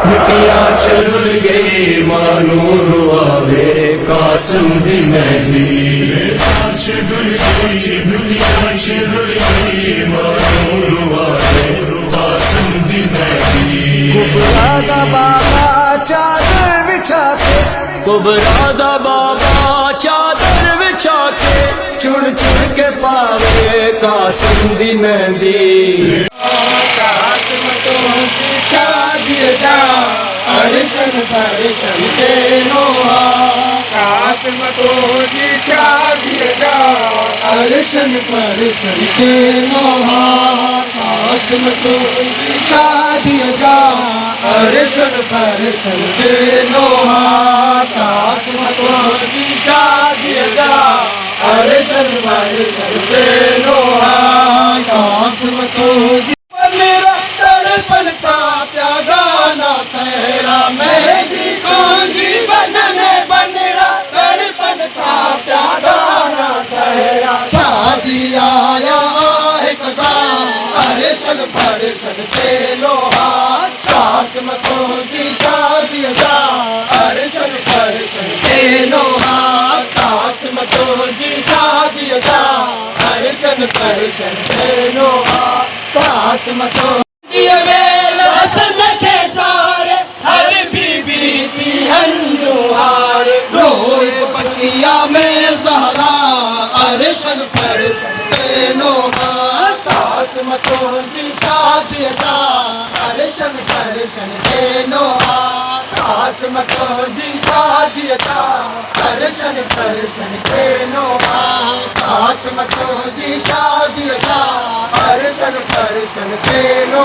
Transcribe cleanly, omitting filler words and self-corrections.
मिटिया चरुल गई मानूर आवे कासम दी महदी चरुल गई मिटिया चरुल गई मानूर आवे कासम दी महदी कुबरा दा बाबा चादर बिछा के कुबरा दा बाबा चादर बिछा के चुन चुन के पावे कासम दी मेहंदी अरशन फरशन तेनो कासम तो जी शादी जा अरशन फरशन तेनो कासम तो जी शादी जा अरशन फरशन तेनो कासम तो जी शादी जा अरशन फरशन तेनो कासम तो जी मेरा तड़पन का प्यागाना सहरा मेहंदी कौंजी बनने बनरा तड़पन का प्यागाना सहरा शादी आया है कदा अरशन फरशन तेलो कासम कौंजी शादी जा अरशन फरशन तेलो कासम कौंजी शादी जा अरशन फरशन तेलो कासम तो हसन के सारे हर बीबी की हंजुहार रोए पतिया में जहरा अरशन फरशन तेनो कासम तो जी शादी जा अरशन फरशन तेनो कासम तो जी शादी जा अरशन फरशन तेनो कासम तो जी शादी जा अरशन फरशन तेनो